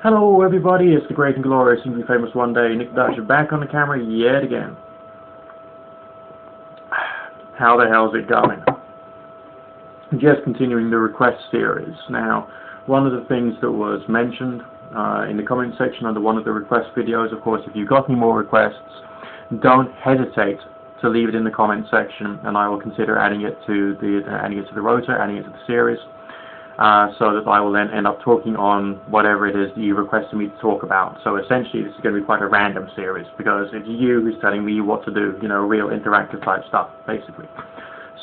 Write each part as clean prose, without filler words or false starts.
Hello everybody, it's the great and glorious and famous one day, Nick Dutcher, back on the camera yet again. How the hell's it going? Just continuing the request series. Now, one of the things that was mentioned in the comment section under one of the request videos, of course, if you've got any more requests, don't hesitate to leave it in the comment section, and I will consider adding it to the rotor, adding it to the series. So that I will then end up talking on whatever it is that you requested me to talk about. So essentially this is going to be quite a random series, because it's you who's telling me what to do, you know, real interactive type stuff, basically.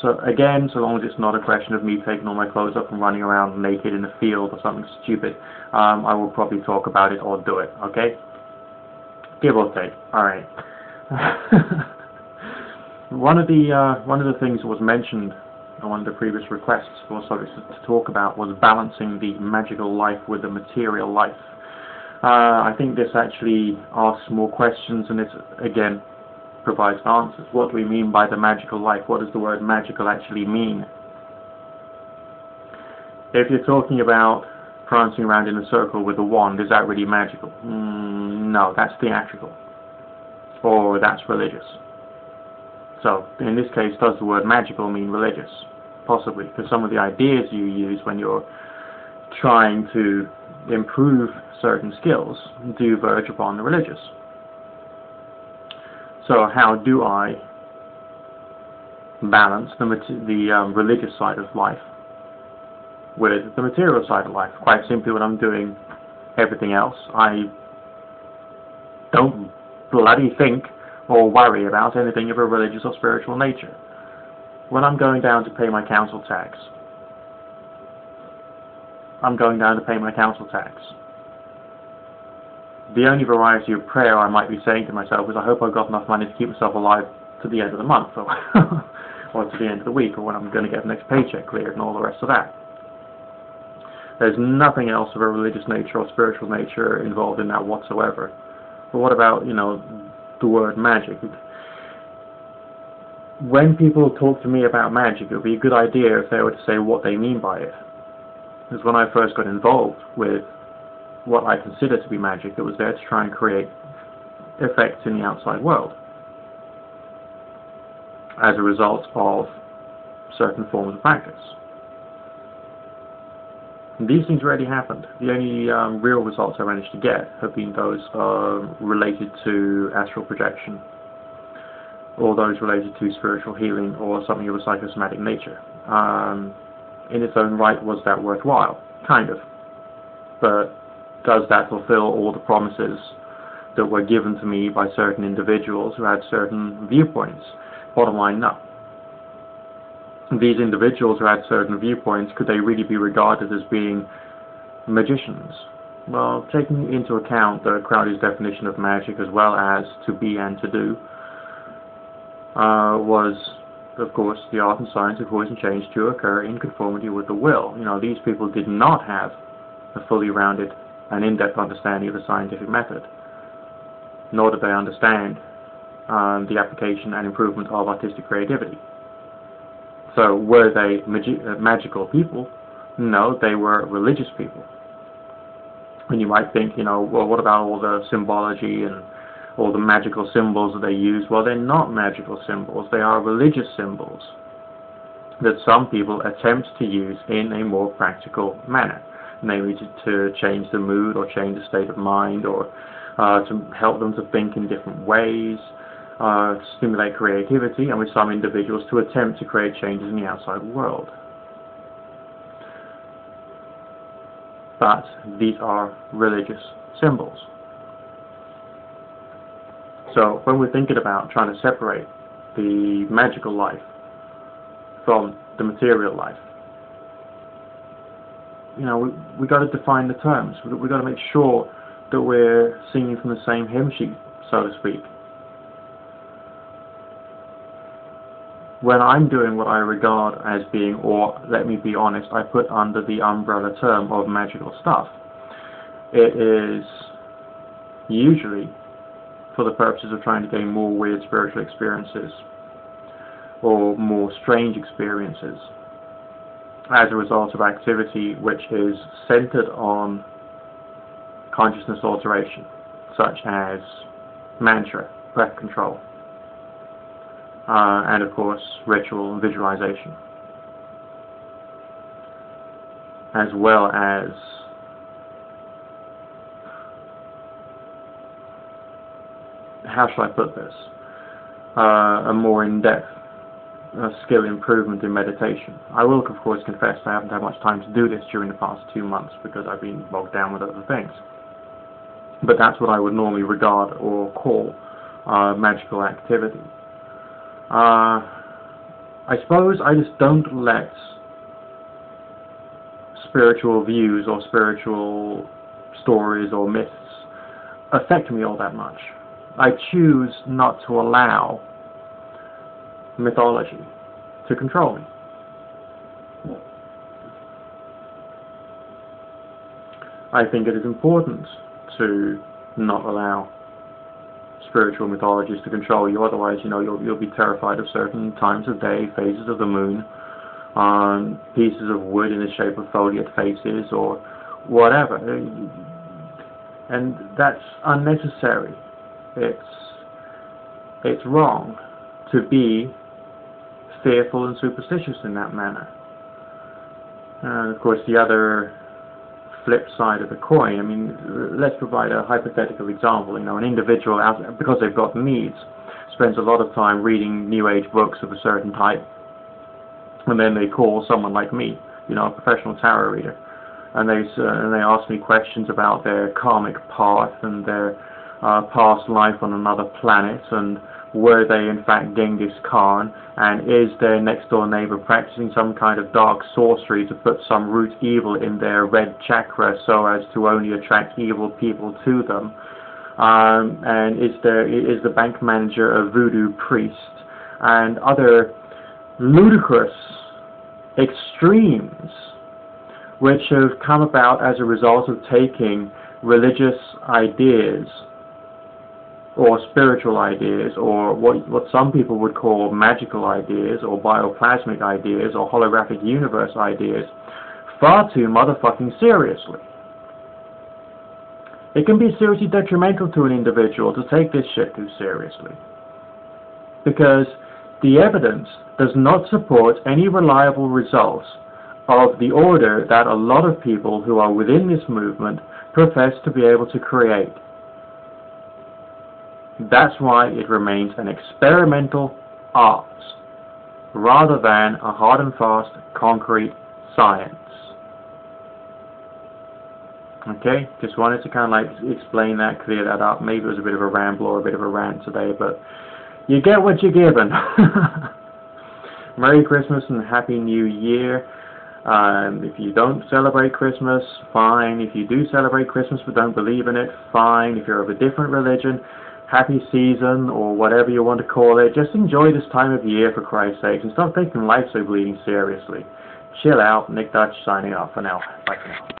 So again, so long as it's not a question of me taking all my clothes up and running around naked in the field or something stupid, I will probably talk about it or do it, okay? Give or take. Alright. One of the things that was mentioned one of the previous requests for subjects to talk about was balancing the magical life with the material life. I think this actually asks more questions, and it again provides answers. What do we mean by the magical life? What does the word magical actually mean? If you're talking about prancing around in a circle with a wand, is that really magical? No, that's theatrical, or that's religious. So, in this case, does the word magical mean religious? Possibly, because some of the ideas you use when you're trying to improve certain skills do verge upon the religious. So, how do I balance the religious side of life with the material side of life? Quite simply, when I'm doing everything else, I don't bloody think or worry about anything of a religious or spiritual nature. When I'm going down to pay my council tax, I'm going down to pay my council tax. The only variety of prayer I might be saying to myself is, I hope I've got enough money to keep myself alive to the end of the month, or, or to the end of the week, or when I'm going to get the next paycheck cleared, and all the rest of that. There's nothing else of a religious nature or spiritual nature involved in that whatsoever. But what about, you know, the word magic? When people talk to me about magic, it would be a good idea if they were to say what they mean by it. Because when I first got involved with what I consider to be magic, it was there to try and create effects in the outside world as a result of certain forms of practice. And these things already happened. The only real results I managed to get have been those related to astral projection, or those related to spiritual healing, or something of a psychosomatic nature. In its own right, was that worthwhile? Kind of. But does that fulfill all the promises that were given to me by certain individuals who had certain viewpoints? Bottom line, no. These individuals who had certain viewpoints, could they really be regarded as being magicians? Well, taking into account the Crowley's definition of magic, as well as to be and to do, was, of course, the art and science of cause and change to occur in conformity with the will. You know, these people did not have a fully rounded and in-depth understanding of the scientific method, nor did they understand the application and improvement of artistic creativity. So, were they magical people? No, they were religious people. And you might think, you know, well, what about all the symbology and all the magical symbols that they use? Well, they're not magical symbols. They are religious symbols that some people attempt to use in a more practical manner, namely to change the mood or change the state of mind, or to help them to think in different ways, to stimulate creativity, and with some individuals to attempt to create changes in the outside world. But these are religious symbols. So when we're thinking about trying to separate the magical life from the material life, you know, we got to define the terms. We got to make sure that we're singing from the same hymn sheet, so to speak. When I'm doing what I regard as being, or let me be honest, I put under the umbrella term of magical stuff, it is usually for the purposes of trying to gain more weird spiritual experiences or more strange experiences as a result of activity which is centered on consciousness alteration, such as mantra, breath control, and of course ritual and visualization, as well as how shall I put this, a more in-depth skill improvement in meditation. I will of course confess I haven't had much time to do this during the past 2 months because I've been bogged down with other things. But that's what I would normally regard or call magical activity. I suppose I just don't let spiritual views or spiritual stories or myths affect me all that much. I choose not to allow mythology to control me. I think it is important to not allow spiritual mythologies to control you, otherwise, you'll be terrified of certain times of day, phases of the moon, pieces of wood in the shape of foliate faces, or whatever. And that's unnecessary. It's wrong to be fearful and superstitious in that manner. And of course, the other flip side of the coin, I mean, let's provide a hypothetical example. An individual, because they've got needs, spends a lot of time reading New Age books of a certain type, and then they call someone like me, a professional tarot reader, and they ask me questions about their karmic path and their past life on another planet, and were they in fact Genghis Khan, and is their next door neighbor practicing some kind of dark sorcery to put some root evil in their red chakra so as to only attract evil people to them, and is the bank manager a voodoo priest, and other ludicrous extremes which have come about as a result of taking religious ideas or spiritual ideas, or what some people would call magical ideas, or bioplasmic ideas, or holographic universe ideas, far too motherfucking seriously. It can be seriously detrimental to an individual to take this shit too seriously, because the evidence does not support any reliable results of the order that a lot of people who are within this movement profess to be able to create. That's why it remains an experimental art rather than a hard and fast concrete science. Okay, just wanted to kind of explain that, clear that up. Maybe it was a bit of a ramble or a bit of a rant today, but you get what you're given. Merry Christmas and Happy New Year. If you don't celebrate Christmas, fine. If you do celebrate Christmas but don't believe in it, fine. If you're of a different religion, happy season, or whatever you want to call it. Just enjoy this time of year, for Christ's sake, and stop taking life so bleeding seriously. Chill out. Nick Dutch signing off for now. Bye for now.